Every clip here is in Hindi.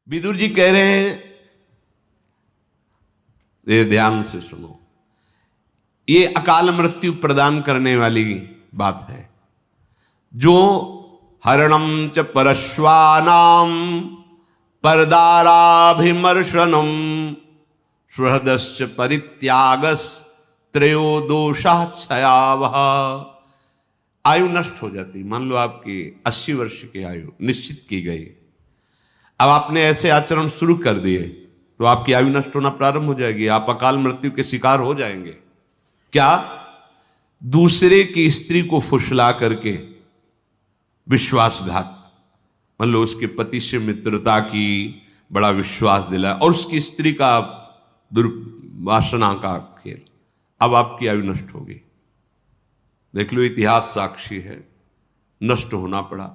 विदुर जी कह रहे हैं, ये ध्यान से सुनो, ये अकाल मृत्यु प्रदान करने वाली बात है। जो हरणम च परश्वानाम परदाराभिमर्शनम सुहृदश्च परित्यागस त्रयो दोषा क्षयावह। आयु नष्ट हो जाती। मान लो आपकी 80 वर्ष की आयु निश्चित की गई, अब आपने ऐसे आचरण शुरू कर दिए तो आपकी आयु नष्ट होना प्रारंभ हो जाएगी, आप अकाल मृत्यु के शिकार हो जाएंगे। क्या? दूसरे की स्त्री को फुसला करके विश्वासघात, मान लो उसके पति से मित्रता की, बड़ा विश्वास दिलाया और उसकी स्त्री का दुर्वासना का खेल, अब आपकी आयु नष्ट होगी। देख लो, इतिहास साक्षी है, नष्ट होना पड़ा।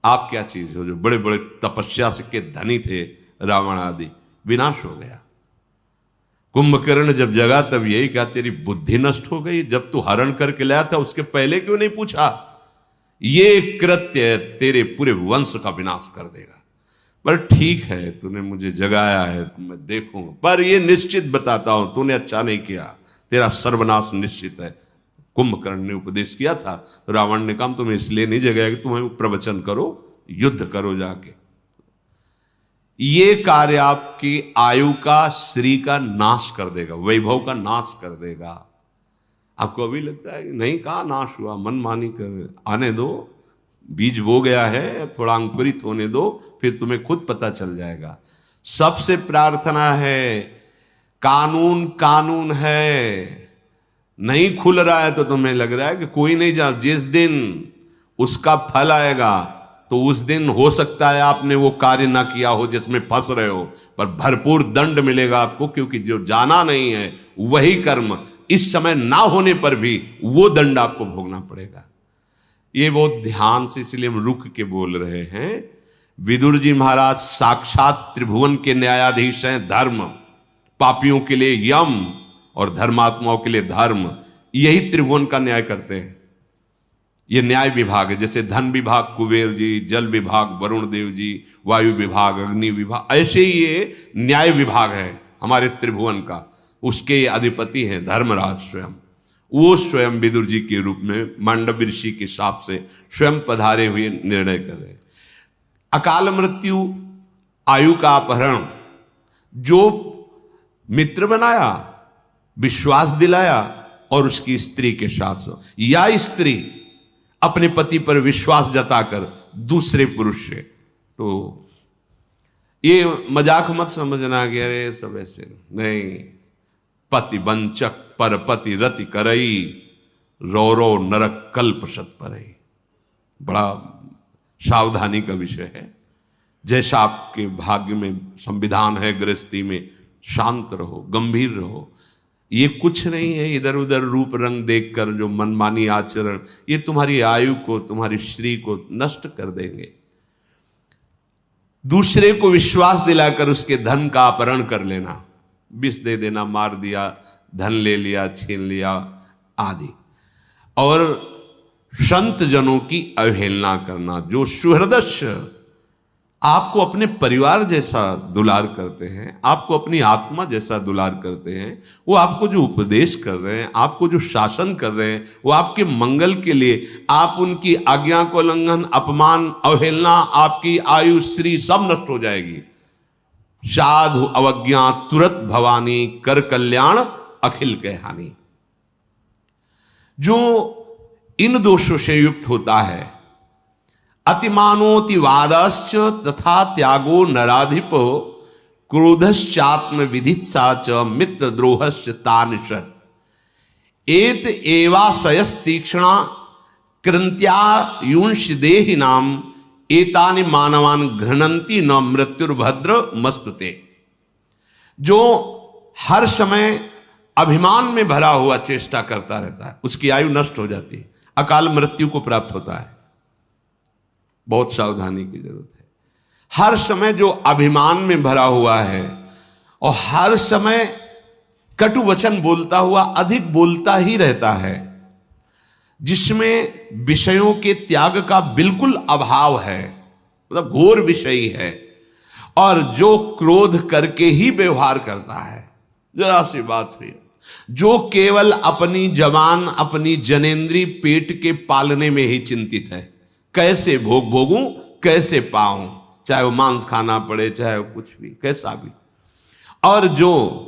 आप क्या चीज हो? जो बड़े बड़े तपस्या से के धनी थे, रावण आदि, विनाश हो गया। कुंभकर्ण जब जगा तब यही कहा, तेरी बुद्धि नष्ट हो गई, जब तू हरण करके लाया था उसके पहले क्यों नहीं पूछा? ये कृत्य तेरे पूरे वंश का विनाश कर देगा। पर ठीक है, तूने मुझे जगाया है तो मैं देखूंगा, पर ये निश्चित बताता हूं, तूने अच्छा नहीं किया, तेरा सर्वनाश निश्चित है। कुंभकर्ण ने उपदेश किया था, रावण ने कहा तुम्हें इसलिए नहीं जगाया कि तुम्हें प्रवचन करो, युद्ध करो जाके। ये कार्य आपकी आयु का, श्री का नाश कर देगा, वैभव का नाश कर देगा। आपको अभी लगता है कि नहीं, कहाँ नाश हुआ, मनमानी कर, आने दो, बीज बो गया है, थोड़ा अंकुरित होने दो, फिर तुम्हें खुद पता चल जाएगा। सबसे प्रार्थना है, कानून कानून है, नहीं खुल रहा है तो तुम्हें लग रहा है कि कोई नहीं जा, जिस दिन उसका फल आएगा तो उस दिन हो सकता है आपने वो कार्य ना किया हो जिसमें फंस रहे हो, पर भरपूर दंड मिलेगा आपको, क्योंकि जो जाना नहीं है वही कर्म इस समय ना होने पर भी वो दंड आपको भोगना पड़ेगा। ये बहुत ध्यान से, इसलिए हम रुक के बोल रहे हैं। विदुर जी महाराज साक्षात त्रिभुवन के न्यायाधीश हैं। धर्म, पापियों के लिए यम और धर्मात्माओं के लिए धर्म, यही त्रिभुवन का न्याय करते हैं। ये न्याय विभाग है, जैसे धन विभाग कुबेर जी, जल विभाग वरुण देव जी, वायु विभाग अग्नि विभाग, ऐसे ही ये न्याय विभाग है हमारे त्रिभुवन का। उसके अधिपति हैं धर्मराज स्वयं। वो स्वयं विदुर जी के रूप में मांडव ऋषि के शाप से स्वयं पधारे हुए निर्णय कर रहे हैं। अकाल मृत्यु, आयु का अपहरण, जो मित्र बनाया, विश्वास दिलाया और उसकी स्त्री के साथ, या स्त्री अपने पति पर विश्वास जताकर दूसरे पुरुष से, तो ये मजाक मत समझना कि अरे सब ऐसे नहीं। पति वंचक पर पति रति करई, रो रो नरक कल्प सत परई। बड़ा सावधानी का विषय है। जैसा आपके भाग्य में संविधान है, गृहस्थी में शांत रहो, गंभीर रहो। ये कुछ नहीं है इधर उधर रूप रंग देखकर जो मनमानी आचरण, ये तुम्हारी आयु को, तुम्हारी श्री को नष्ट कर देंगे। दूसरे को विश्वास दिलाकर उसके धन का अपहरण कर लेना, विष दे देना, मार दिया, धन ले लिया, छीन लिया आदि, और संत जनों की अवहेलना करना। जो सुहृदस्य आपको अपने परिवार जैसा दुलार करते हैं, आपको अपनी आत्मा जैसा दुलार करते हैं, वो आपको जो उपदेश कर रहे हैं, आपको जो शासन कर रहे हैं, वो आपके मंगल के लिए, आप उनकी आज्ञा को उल्लंघन, अपमान, अवहेलना, आपकी आयु श्री सब नष्ट हो जाएगी। साधु अवज्ञा तुरत भवानी, कर कल्याण अखिल के हानि। जो इन दोषों से युक्त होता है, अतिमानोति वादश्च तथा त्यागो नराधिपो, क्रोधश्चात्म विधित्सा च मित्र द्रोहश्च तानिषत्, एत एवाशयस्तीक्ष्णा कृंत्या युंश देहिनाम, एतानि मानवान घृणंती न मृत्युर्भद्र मस्तुते। जो हर समय अभिमान में भरा हुआ चेष्टा करता रहता है, उसकी आयु नष्ट हो जाती है, अकाल मृत्यु को प्राप्त होता है। बहुत सावधानी की जरूरत है। हर समय जो अभिमान में भरा हुआ है और हर समय कटु वचन बोलता हुआ अधिक बोलता ही रहता है, जिसमें विषयों के त्याग का बिल्कुल अभाव है, मतलब घोर विषयी है, और जो क्रोध करके ही व्यवहार करता है, जरा सी बात हुई, जो केवल अपनी जवान अपनी जनेंद्री पेट के पालने में ही चिंतित है, कैसे भोग भोगूं, कैसे पाऊं, चाहे वो मांस खाना पड़े, चाहे वो कुछ भी, कैसा भी। और जो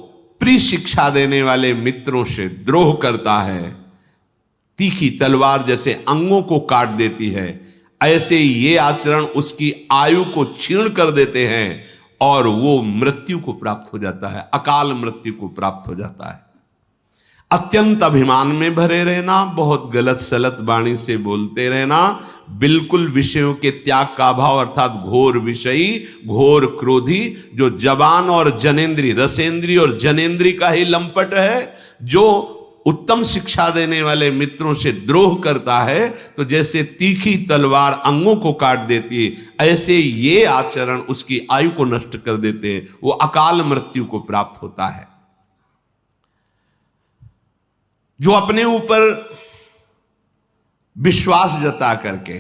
प्रिय शिक्षा देने वाले मित्रों से द्रोह करता है, तीखी तलवार जैसे अंगों को काट देती है, ऐसे ये आचरण उसकी आयु को छीण कर देते हैं और वो मृत्यु को प्राप्त हो जाता है, अकाल मृत्यु को प्राप्त हो जाता है। अत्यंत अभिमान में भरे रहना, बहुत गलत सलत वाणी से बोलते रहना, बिल्कुल विषयों के त्याग का अभाव अर्थात घोर विषयी, घोर क्रोधी, जो जबान और जनेंद्री, रसेंद्री और जनेंद्री का ही लंपट है, जो उत्तम शिक्षा देने वाले मित्रों से द्रोह करता है, तो जैसे तीखी तलवार अंगों को काट देती है, ऐसे ये आचरण उसकी आयु को नष्ट कर देते हैं, वो अकाल मृत्यु को प्राप्त होता है। जो अपने ऊपर विश्वास जता करके,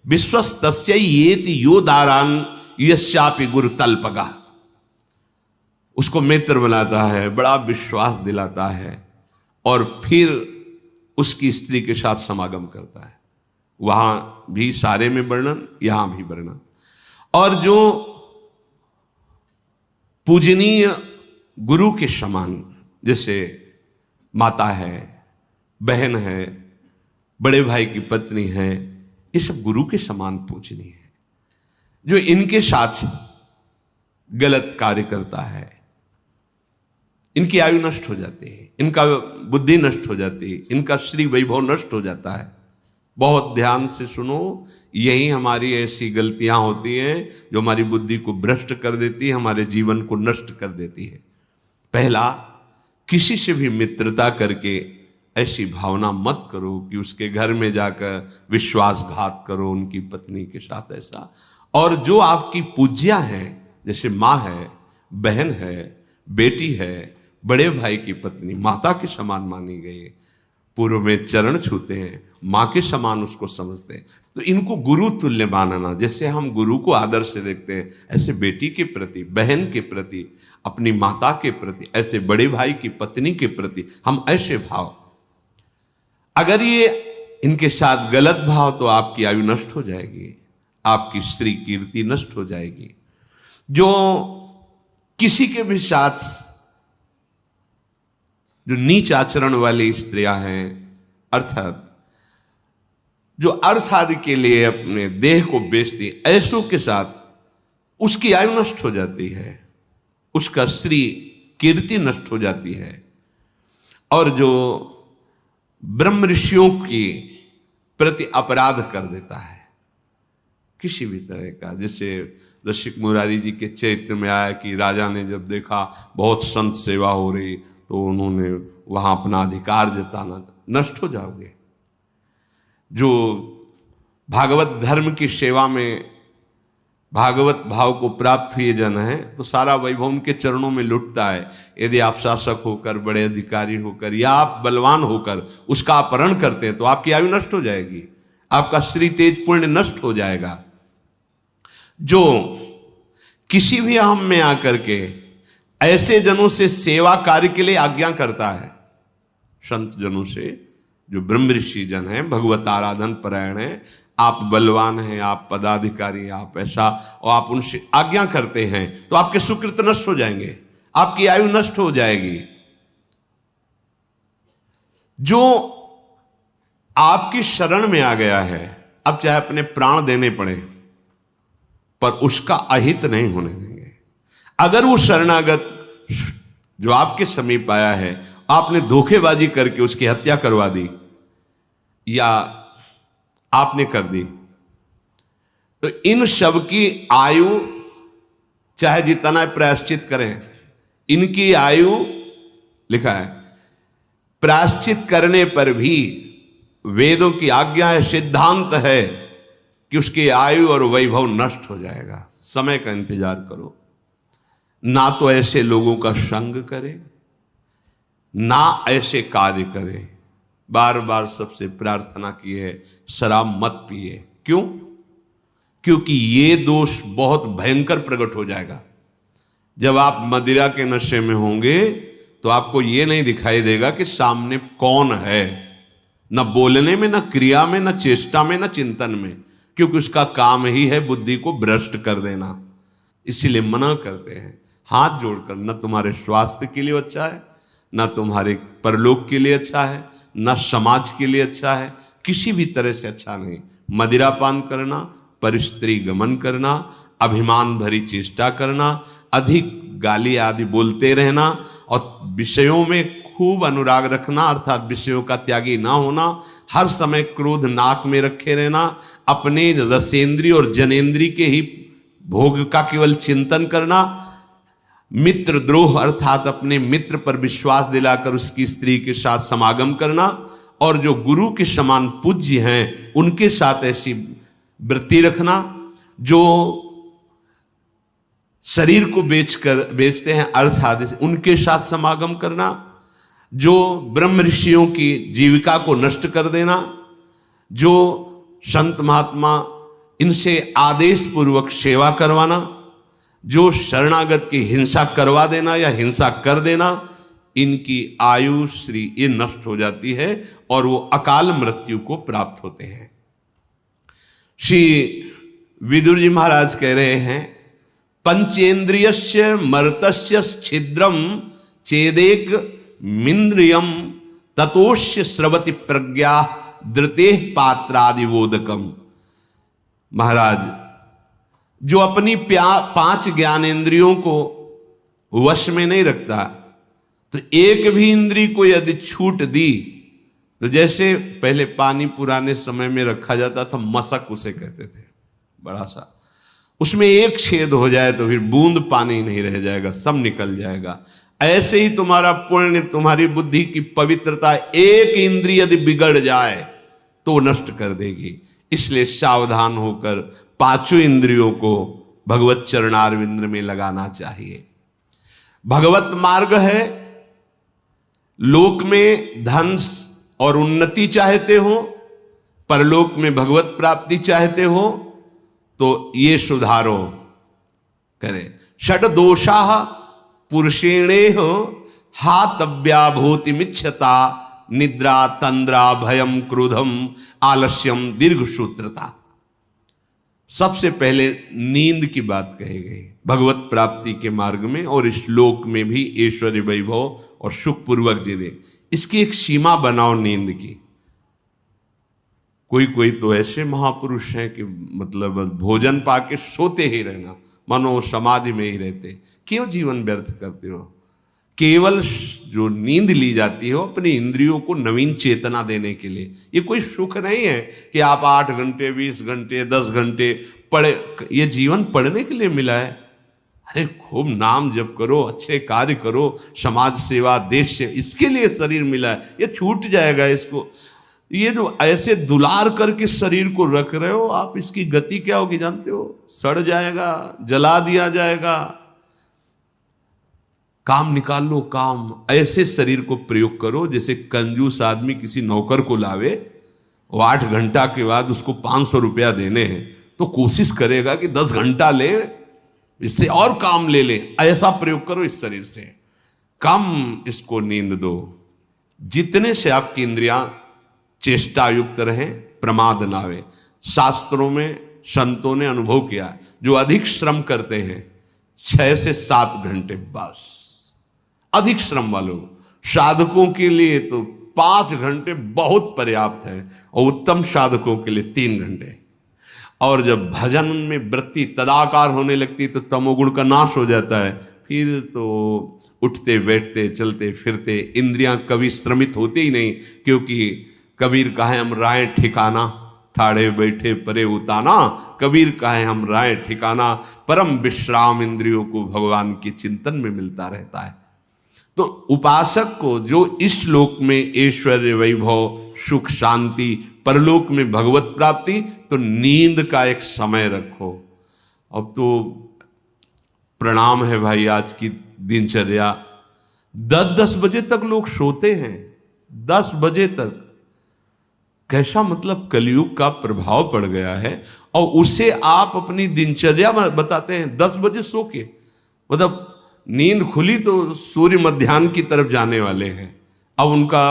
विश्वस्तस्य येति यो दारान यश्चापि गुरु तल्पगा, उसको मित्र बनाता है, बड़ा विश्वास दिलाता है और फिर उसकी स्त्री के साथ समागम करता है। वहां भी सारे में वर्णन, यहां भी वर्णन। और जो पूजनीय गुरु के समान, जैसे माता है, बहन है, बड़े भाई की पत्नी है, ये सब गुरु के समान पूजनीय है। जो इनके साथ गलत कार्य करता है, इनकी आयु नष्ट हो जाती है, इनका बुद्धि नष्ट हो जाती है, इनका श्री वैभव नष्ट हो जाता है। बहुत ध्यान से सुनो, यही हमारी ऐसी गलतियां होती हैं जो हमारी बुद्धि को भ्रष्ट कर देती है, हमारे जीवन को नष्ट कर देती है। पहला, किसी से भी मित्रता करके ऐसी भावना मत करो कि उसके घर में जाकर विश्वासघात करो उनकी पत्नी के साथ, ऐसा। और जो आपकी पूज्या है, जैसे माँ है, बहन है, बेटी है, बड़े भाई की पत्नी, माता के समान मानी गई है, पूर्व में चरण छूते हैं, माँ के समान उसको समझते हैं, तो इनको गुरु तुल्य मानना। जैसे हम गुरु को आदर से देखते हैं, ऐसे बेटी के प्रति, बहन के प्रति, अपनी माता के प्रति, ऐसे बड़े भाई की पत्नी के प्रति हम ऐसे भाव, अगर ये इनके साथ गलत भाव, तो आपकी आयु नष्ट हो जाएगी, आपकी श्री कीर्ति नष्ट हो जाएगी। जो किसी के भी साथ जो नीच आचरण वाली स्त्रियां हैं, अर्थात जो अर्थ आदि के लिए अपने देह को बेचती, ऐसों के साथ उसकी आयु नष्ट हो जाती है, उसका श्री कीर्ति नष्ट हो जाती है। और जो ब्रह्म ऋषियों की प्रति अपराध कर देता है किसी भी तरह का, जैसे रसिक मुरारी जी के चरित्र में आया कि राजा ने जब देखा बहुत संत सेवा हो रही, तो उन्होंने वहां अपना अधिकार जताना, नष्ट हो जाओगे। जो भागवत धर्म की सेवा में भागवत भाव को प्राप्त हुए जन हैं, तो सारा वैभव उनके चरणों में लुटता है। यदि आप शासक होकर, बड़े अधिकारी होकर या आप बलवान होकर उसका अपहरण करते हैं, तो आपकी आयु नष्ट हो जाएगी, आपका श्री तेज पुण्य नष्ट हो जाएगा। जो किसी भी अहम में आकर के ऐसे जनों से सेवा कार्य के लिए आज्ञा करता है, संत जनों से, जो ब्रह्म ऋषि जन हैं, भगवत आराधन परायण है, आप बलवान हैं, आप पदाधिकारी, आप ऐसा, और आप उनसे आज्ञा करते हैं, तो आपके सुकृत नष्ट हो जाएंगे, आपकी आयु नष्ट हो जाएगी। जो आपकी शरण में आ गया है, अब चाहे अपने प्राण देने पड़े, पर उसका अहित नहीं होने देंगे। अगर वो शरणागत जो आपके समीप आया है, आपने धोखेबाजी करके उसकी हत्या करवा दी या आपने कर दी, तो इन सब की आयु चाहे जितना प्रायश्चित करें, इनकी आयु लिखा है, प्रायश्चित करने पर भी वेदों की आज्ञा है, सिद्धांत है कि उसकी आयु और वैभव नष्ट हो जाएगा। समय का इंतजार करो, ना तो ऐसे लोगों का संग करे, ना ऐसे कार्य करे। बार बार सबसे प्रार्थना की है, शराब मत पिए। क्यों? क्योंकि ये दोष बहुत भयंकर प्रकट हो जाएगा। जब आप मदिरा के नशे में होंगे तो आपको ये नहीं दिखाई देगा कि सामने कौन है, न बोलने में, न क्रिया में, न चेष्टा में, न चिंतन में, क्योंकि उसका काम ही है बुद्धि को भ्रष्ट कर देना। इसीलिए मना करते हैं हाथ जोड़कर, न तुम्हारे स्वास्थ्य के लिए अच्छा है, न तुम्हारे परलोक के लिए अच्छा है, न समाज के लिए अच्छा है, किसी भी तरह से अच्छा नहीं। मदिरापान करना, परस्त्री गमन करना, अभिमान भरी चेष्टा करना, अधिक गाली आदि बोलते रहना और विषयों में खूब अनुराग रखना, अर्थात विषयों का त्यागी ना होना, हर समय क्रोध नाक में रखे रहना, अपने रसेंद्री और जनेंद्री के ही भोग का केवल चिंतन करना, मित्र द्रोह अर्थात अपने मित्र पर विश्वास दिलाकर उसकी स्त्री के साथ समागम करना, और जो गुरु के समान पूज्य हैं उनके साथ ऐसी वृत्ति रखना, जो शरीर को बेचते हैं अर्थात उनके साथ समागम करना, जो ब्रह्म ऋषियों की जीविका को नष्ट कर देना, जो संत महात्मा इनसे आदेश पूर्वक सेवा करवाना, जो शरणागत की हिंसा करवा देना या हिंसा कर देना, इनकी आयु श्री ये नष्ट हो जाती है और वो अकाल मृत्यु को प्राप्त होते हैं। श्री विदुर जी महाराज कह रहे हैं, पंचेन्द्रियस्य मर्तस्य छिद्रम चेदेक मिंद्रियम ततोष्य स्रवति प्रज्ञा धृते पात्रादिवोदकम। महाराज, जो अपनी 5 ज्ञानेंद्रियों को वश में नहीं रखता, तो एक भी इंद्री को यदि छूट दी तो जैसे पहले पानी पुराने समय में रखा जाता था, मशक उसे कहते थे, बड़ा सा, उसमें एक छेद हो जाए तो फिर बूंद पानी नहीं रह जाएगा, सब निकल जाएगा। ऐसे ही तुम्हारा पुण्य, तुम्हारी बुद्धि की पवित्रता, एक इंद्रिय यदि बिगड़ जाए तो नष्ट कर देगी। इसलिए सावधान होकर 5 इंद्रियों को भगवत चरणारविंद में लगाना चाहिए। भगवत मार्ग है, लोक में धन और उन्नति चाहते हो, परलोक में भगवत प्राप्ति चाहते हो, तो ये सुधारो करें। षड दोषा पुरुषेणेह हातव्याभूतिमिच्छता निद्रा तंद्रा भयम क्रोधम आलस्यम दीर्घ सूत्रता। सबसे पहले नींद की बात कही गई भगवत प्राप्ति के मार्ग में, और इस लोक में भी ऐश्वर्य वैभव और सुख पूर्वक जीवे। इसकी एक सीमा बनाओ नींद की। कोई तो ऐसे महापुरुष हैं कि मतलब भोजन पाके सोते ही रहना, मनो समाधि में ही रहते। क्यों जीवन व्यर्थ करते हो? केवल जो नींद ली जाती है अपनी इंद्रियों को नवीन चेतना देने के लिए। ये कोई सुख नहीं है कि आप 8 घंटे 20 घंटे 10 घंटे पढ़े। ये जीवन पढ़ने के लिए मिला है। अरे खूब नाम जप करो, अच्छे कार्य करो, समाज सेवा, देश से, इसके लिए शरीर मिला है। ये छूट जाएगा इसको। ये जो ऐसे दुलार करके शरीर को रख रहे हो आप, इसकी गति क्या होगी जानते हो? सड़ जाएगा, जला दिया जाएगा। काम निकाल लो, काम। ऐसे शरीर को प्रयोग करो जैसे कंजूस आदमी किसी नौकर को लावे, वो 8 घंटा के बाद उसको 500 रुपया देने हैं, तो कोशिश करेगा कि 10 घंटा ले, इससे और काम ले ले। ऐसा प्रयोग करो इस शरीर से। कम इसको नींद दो, जितने से आपकी इंद्रियां चेष्टा युक्त रहें, प्रमाद ना आवे। शास्त्रों में संतों ने अनुभव किया, जो अधिक श्रम करते हैं 6 से 7 घंटे बस, अधिक श्रम वालों। साधकों के लिए तो 5 घंटे बहुत पर्याप्त है, और उत्तम साधकों के लिए 3 घंटे। और जब भजन में वृत्ति तदाकार होने लगती तो तमोगुण का नाश हो जाता है। फिर तो उठते बैठते चलते फिरते इंद्रियां कभी श्रमित होती ही नहीं, क्योंकि कबीर कहे हम राय ठिकाना, ठाड़े बैठे परे उताना। कबीर कहे हम राय ठिकाना, परम विश्राम इंद्रियों को भगवान के चिंतन में मिलता रहता है। तो उपासक को जो इस लोक में ऐश्वर्य वैभव सुख शांति, परलोक में भगवत प्राप्ति, तो नींद का एक समय रखो। अब तो प्रणाम है भाई, आज की दिनचर्या 10-10 बजे तक लोग सोते हैं, 10 बजे तक। कैसा मतलब कलयुग का प्रभाव पड़ गया है, और उसे आप अपनी दिनचर्या में बताते हैं 10 बजे सो के, मतलब नींद खुली तो सूर्य मध्याह्न की तरफ जाने वाले हैं। अब उनका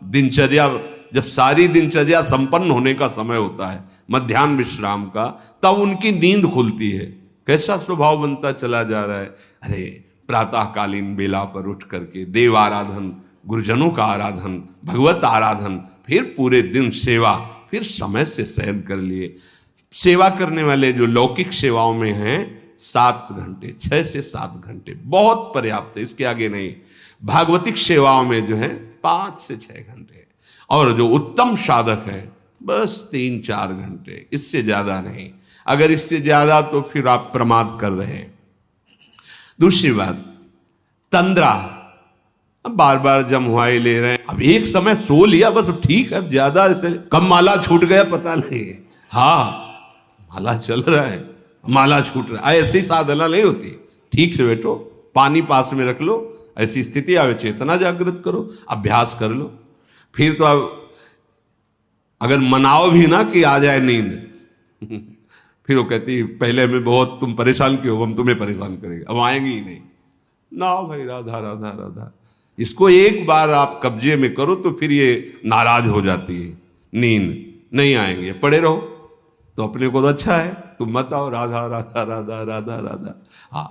दिनचर्या, जब सारी दिनचर्या संपन्न होने का समय होता है मध्याह्न विश्राम का, तब उनकी नींद खुलती है। कैसा स्वभाव बनता चला जा रहा है। अरे प्रातःकालीन बेला पर उठ करके देव आराधन, गुरुजनों का आराधन, भगवत आराधन, फिर पूरे दिन सेवा, फिर समय से शयन कर लिए। सेवा करने वाले जो लौकिक सेवाओं में हैं 7 घंटे, 6 से 7 घंटे बहुत पर्याप्त है, इसके आगे नहीं। भागवतिक सेवाओं में जो है 5 से 6 घंटे, और जो उत्तम साधक है बस 3-4 घंटे, इससे ज्यादा नहीं। अगर इससे ज्यादा तो फिर आप प्रमाद कर रहे हैं। दूसरी बात, तंद्रा, अब बार बार जमवाई ले रहे हैं। अब एक समय सो लिया बस ठीक है, अब ज्यादा ऐसे कब माला छूट गया पता नहीं। हाँ, माला चल रहा है, माला छूट रहा है, ऐसी साधना नहीं होती। ठीक से बैठो, पानी पास में रख लो, ऐसी स्थिति आवे चेतना जागृत करो, अभ्यास कर लो। फिर तो अब अगर मनाओ भी ना कि आ जाए नींद फिर वो कहती पहले हमें बहुत तुम परेशान क्यों, हम तुम्हें परेशान करेंगे, अब आएंगे ही नहीं। ना भाई, राधा राधा राधा, इसको एक बार आप कब्जे में करो तो फिर ये नाराज हो जाती है, नींद नहीं आएंगे, पड़े रहो तो अपने को तो अच्छा है, तुम मत आओ, राधा राधा राधा राधा राधा। हाँ,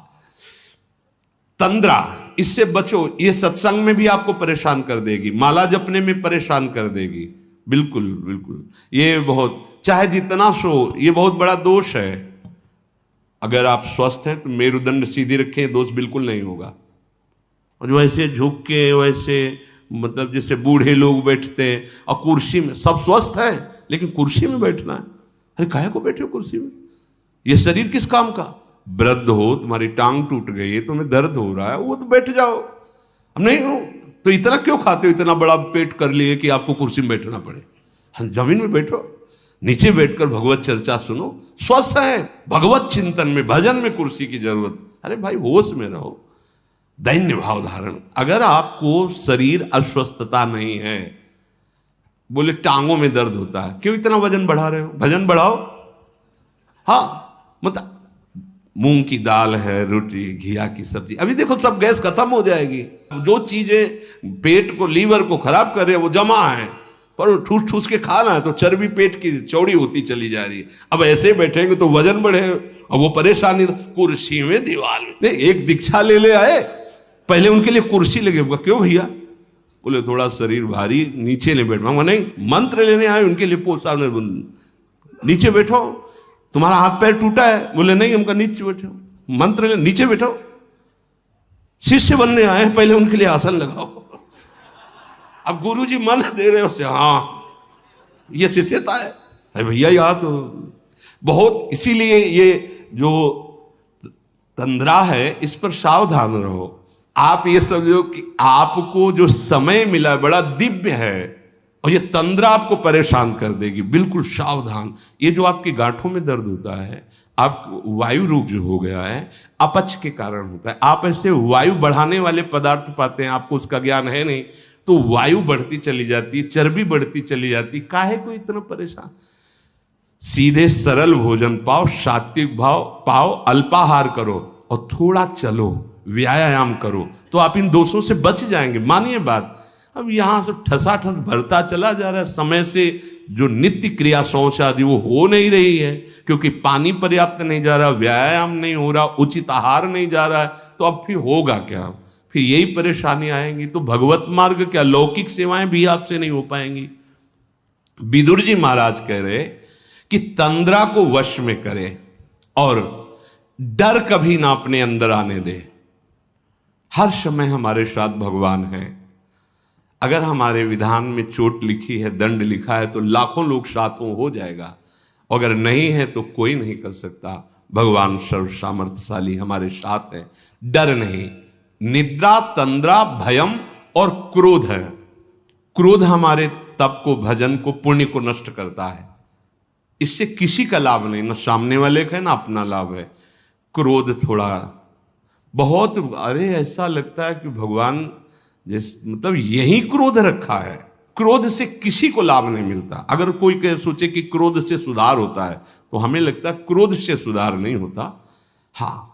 तंद्रा, इससे बचो, ये सत्संग में भी आपको परेशान कर देगी, माला जपने में परेशान कर देगी। बिल्कुल बिल्कुल, ये बहुत, चाहे जितना सो, ये बहुत बड़ा दोष है। अगर आप स्वस्थ हैं तो मेरुदंड सीधी रखें, दोष बिल्कुल नहीं होगा। और वैसे झुक के, वैसे मतलब जैसे बूढ़े लोग बैठते हैं, और कुर्सी में, सब स्वस्थ है लेकिन कुर्सी में बैठना है। अरे काहे को बैठे हो कुर्सी में, ये शरीर किस काम का। वृद्ध हो, तुम्हारी टांग टूट गई है, तुम्हें दर्द हो रहा है, वो तो बैठ जाओ। अब नहीं हो तो इतना क्यों खाते हो, इतना बड़ा पेट कर लिए कि आपको कुर्सी में बैठना पड़े। हम जमीन में बैठो, नीचे बैठकर भगवत चर्चा सुनो, स्वस्थ है, भगवत चिंतन में, भजन में कुर्सी की जरूरत। अरे भाई होश में रहो, दैन्य भाव धारण। अगर आपको शरीर अस्वस्थता नहीं है, बोले टांगों में दर्द होता है, क्यों इतना वजन बढ़ा रहे हो, भजन बढ़ाओ। हाँ, मतलब मूंग की दाल है, रोटी, घिया की सब्जी, अभी देखो सब गैस खत्म हो जाएगी। जो चीजें पेट को, लीवर को खराब कर रहे हैं वो जमा है, पर ठूस ठूस के खाना है तो चर्बी पेट की चौड़ी होती चली जा रही है। अब ऐसे बैठेंगे तो वजन बढ़े, और वो परेशानी। कुर्सी में, दीवार में, एक दीक्षा ले आए, पहले उनके लिए कुर्सी लगे, क्यों भैया, बोले थोड़ा शरीर भारी, नीचे नहीं बैठना। नहीं, मंत्र लेने आए उनके लिए, पोसा नीचे बैठो, तुम्हारा हाथ पैर टूटा है, बोले नहीं हमका नीचे बैठो, मंत्र ले, नीचे बैठो। शिष्य बनने आए, पहले उनके लिए आसन लगाओ। अब गुरुजी मंत्र दे रहे हो से, हाँ ये शिष्यता है। अरे भैया यहाँ तो बहुत, इसीलिए ये जो तंद्रा है इस पर सावधान रहो। आप ये समझो कि आपको जो समय मिला बड़ा दिव्य है, और ये तंद्रा आपको परेशान कर देगी। बिल्कुल सावधान। ये जो आपकी गांठों में दर्द होता है, आप वायु रोग जो हो गया है, अपच के कारण होता है। आप ऐसे वायु बढ़ाने वाले पदार्थ पाते हैं, आपको उसका ज्ञान है नहीं, तो वायु बढ़ती चली जाती, चर्बी बढ़ती चली जाती। काहे को इतना परेशान। सीधे सरल भोजन पाओ, सात्विक भाव पाओ, अल्पाहार करो, और थोड़ा चलो, व्यायाम करो, तो आप इन दोषों से बच जाएंगे। मानिए बात। अब यहां से ठसाठस भरता चला जा रहा है, समय से जो नित्य क्रिया शौच आदि वो हो नहीं रही है, क्योंकि पानी पर्याप्त नहीं जा रहा, व्यायाम नहीं हो रहा, उचित आहार नहीं जा रहा है, तो अब फिर होगा क्या, फिर यही परेशानी आएंगी। तो भगवत मार्ग क्या, लौकिक सेवाएं भी आपसे नहीं हो पाएंगी। विदुर जी महाराज कह रहे कि तंद्रा को वश में करे, और डर कभी ना अपने अंदर आने दे। हर समय हमारे साथ भगवान है। अगर हमारे विधान में चोट लिखी है, दंड लिखा है, तो लाखों लोग साथों हो जाएगा। अगर नहीं है तो कोई नहीं कर सकता। भगवान सर्व सामर्थ्यशाली हमारे साथ है, डर नहीं। निद्रा, तंद्रा, भयम और क्रोध है। क्रोध हमारे तप को, भजन को, पुण्य को नष्ट करता है। इससे किसी का लाभ नहीं, ना सामने वाले का है ना अपना लाभ है। क्रोध थोड़ा बहुत, अरे ऐसा लगता है कि भगवान जिस मतलब यही क्रोध रखा है, क्रोध से किसी को लाभ नहीं मिलता। अगर कोई सोचे कि क्रोध से सुधार होता है तो हमें लगता है क्रोध से सुधार नहीं होता। हाँ,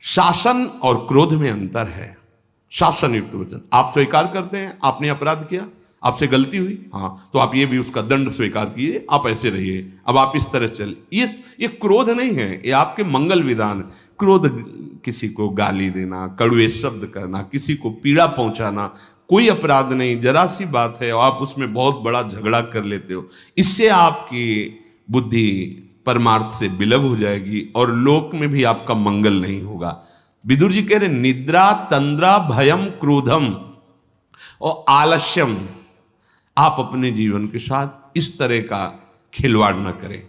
शासन और क्रोध में अंतर है। शासन युक्त वचन, आप स्वीकार करते हैं आपने अपराध किया, आपसे गलती हुई, हाँ, तो आप ये भी उसका दंड स्वीकार कीजिए, आप ऐसे रहिए, अब आप इस तरह चल। ये क्रोध नहीं है, ये आपके मंगल विधान। क्रोध किसी को गाली देना, कड़वे शब्द करना, किसी को पीड़ा पहुंचाना कोई अपराध नहीं, जरा सी बात है और आप उसमें बहुत बड़ा झगड़ा कर लेते हो। इससे आपकी बुद्धि परमार्थ से विलग हो जाएगी और लोक में भी आपका मंगल नहीं होगा। विदुर जी कह रहे निद्रा तंद्रा भयम क्रोधम और आलस्यम, आप अपने जीवन के साथ इस तरह का खिलवाड़ न करें।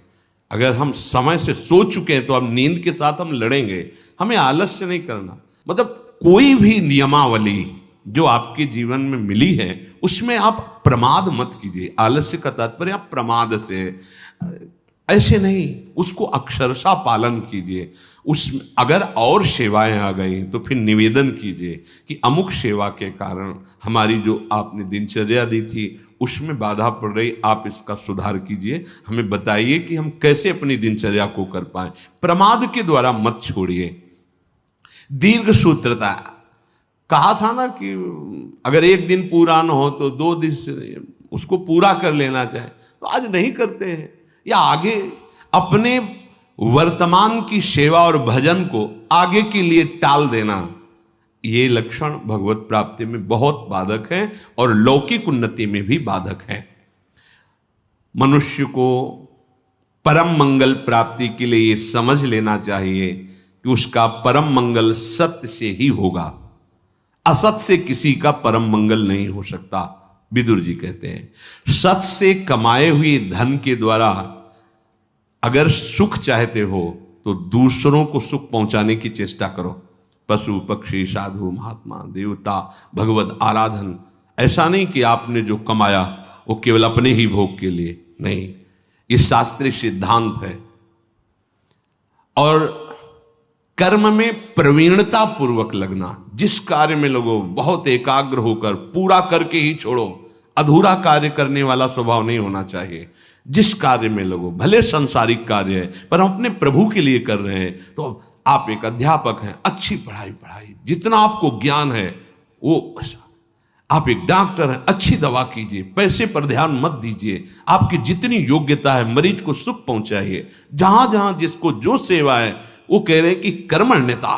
अगर हम समय से सो चुके हैं तो अब नींद के साथ हम लड़ेंगे, हमें आलस्य नहीं करना। मतलब कोई भी नियमावली जो आपके जीवन में मिली है उसमें आप प्रमाद मत कीजिए। आलस्य का तात्पर्य आप प्रमाद से, ऐसे नहीं, उसको अक्षरशः पालन कीजिए। उसमें अगर और सेवाएं आ गई तो फिर निवेदन कीजिए कि अमुक सेवा के कारण हमारी जो आपने दिनचर्या दी थी उसमें बाधा पड़ रही, आप इसका सुधार कीजिए, हमें बताइए कि हम कैसे अपनी दिनचर्या को कर पाए। प्रमाद के द्वारा मत छोड़िए। दीर्घ सूत्रता, कहा था ना कि अगर एक दिन पूरा न हो तो 2 दिन से उसको पूरा कर लेना चाहे, तो आज नहीं करते हैं, या आगे अपने वर्तमान की सेवा और भजन को आगे के लिए टाल देना, ये लक्षण भगवत प्राप्ति में बहुत बाधक है और लौकिक उन्नति में भी बाधक है। मनुष्य को परम मंगल प्राप्ति के लिए ये समझ लेना चाहिए कि उसका परम मंगल सत्य से ही होगा, असत से किसी का परम मंगल नहीं हो सकता। विदुर जी कहते हैं सत्य से कमाए हुए धन के द्वारा अगर सुख चाहते हो तो दूसरों को सुख पहुंचाने की चेष्टा करो। पशु पक्षी साधु महात्मा देवता भगवत आराधन, ऐसा नहीं कि आपने जो कमाया वो केवल अपने ही भोग के लिए, नहीं, ये शास्त्रीय सिद्धांत है। और कर्म में प्रवीणता पूर्वक लगना, जिस कार्य में लगो बहुत एकाग्र होकर पूरा करके ही छोड़ो, अधूरा कार्य करने वाला स्वभाव नहीं होना चाहिए। जिस कार्य में लगो, भले सांसारिक कार्य है पर हम अपने प्रभु के लिए कर रहे हैं, तो आप एक अध्यापक हैं, अच्छी पढ़ाई, जितना आपको ज्ञान है वो, आप एक डॉक्टर हैं, अच्छी दवा कीजिए, पैसे पर ध्यान मत दीजिए, आपकी जितनी योग्यता है मरीज को सुख पहुंचाइए। जहां जहां जिसको जो सेवा है वो कह रहे हैं कि कर्मण्यता,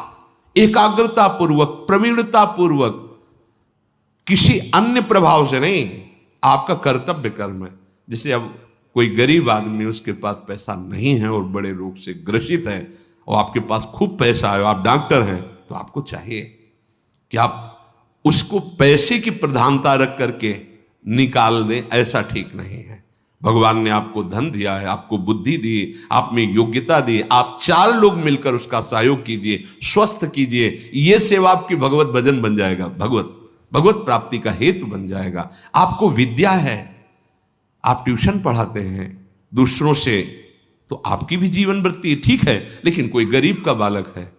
एकाग्रता पूर्वक, प्रवीणता पूर्वक, किसी अन्य प्रभाव से नहीं, आपका कर्तव्य कर्म है। जैसे अब कोई गरीब आदमी, उसके पास पैसा नहीं है और बड़े रोग से ग्रसित है, और आपके पास खूब पैसा है, आप डॉक्टर हैं, तो आपको चाहिए कि आप उसको पैसे की प्रधानता रख करके निकाल दें, ऐसा ठीक नहीं है। भगवान ने आपको धन दिया है, आपको बुद्धि दी, आप में योग्यता दी, आप 4 लोग मिलकर उसका सहयोग कीजिए, स्वस्थ कीजिए, ये सेवा आपकी भगवत भजन बन जाएगा, भगवत प्राप्ति का हेतु बन जाएगा। आपको विद्या है, आप ट्यूशन पढ़ाते हैं दूसरों से, तो आपकी भी जीवन वृत्ति ठीक है, लेकिन कोई गरीब का बालक है,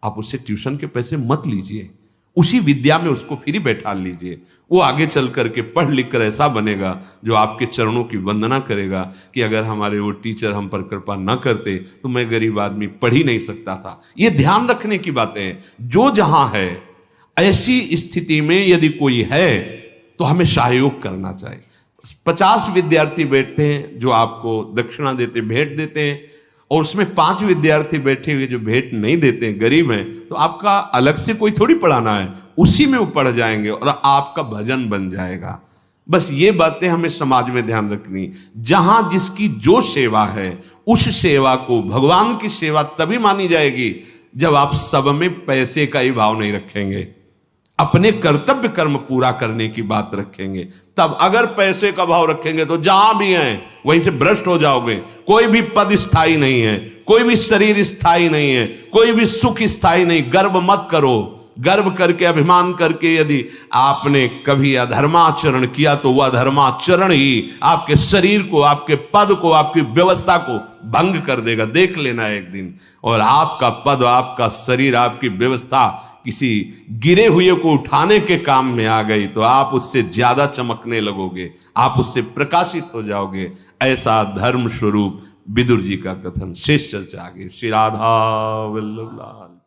आप उससे ट्यूशन के पैसे मत लीजिए, उसी विद्या में उसको फ्री बैठा लीजिए। वो आगे चल करके पढ़ लिख कर ऐसा बनेगा जो आपके चरणों की वंदना करेगा कि अगर हमारे वो टीचर हम पर कृपा न करते तो मैं गरीब आदमी पढ़ ही नहीं सकता था। ये ध्यान रखने की बातें हैं। जो जहां है, ऐसी स्थिति में यदि कोई है तो हमें सहयोग करना चाहिए। 50 विद्यार्थी बैठते हैं जो आपको दक्षिणा देते, भेंट देते हैं, और उसमें 5 विद्यार्थी बैठे हुए जो भेंट नहीं देते हैं, गरीब हैं, तो आपका अलग से कोई थोड़ी पढ़ाना है, उसी में वो पढ़ जाएंगे और आपका भजन बन जाएगा। बस ये बातें हमें समाज में ध्यान रखनी। जहां जिसकी जो सेवा है, उस सेवा को भगवान की सेवा तभी मानी जाएगी जब आप सब में पैसे का ही भाव नहीं रखेंगे, अपने कर्तव्य कर्म पूरा करने की बात रखेंगे। तब अगर पैसे का भाव रखेंगे तो जहां भी हैं वहीं से भ्रष्ट हो जाओगे। कोई भी पद स्थायी नहीं है, कोई भी शरीर स्थायी नहीं है, कोई भी सुख स्थायी नहीं। गर्व मत करो। गर्व करके, अभिमान करके यदि आपने कभी अधर्माचरण किया तो वह अधर्माचरण ही आपके शरीर को, आपके पद को, आपकी व्यवस्था को भंग कर देगा। देख लेना एक दिन, और आपका पद, आपका शरीर, आपकी व्यवस्था किसी गिरे हुए को उठाने के काम में आ गई तो आप उससे ज्यादा चमकने लगोगे, आप उससे प्रकाशित हो जाओगे। ऐसा धर्म स्वरूप विदुर जी का कथन। शेष चर्चा आगे। श्री राधा वल्लभ लाल।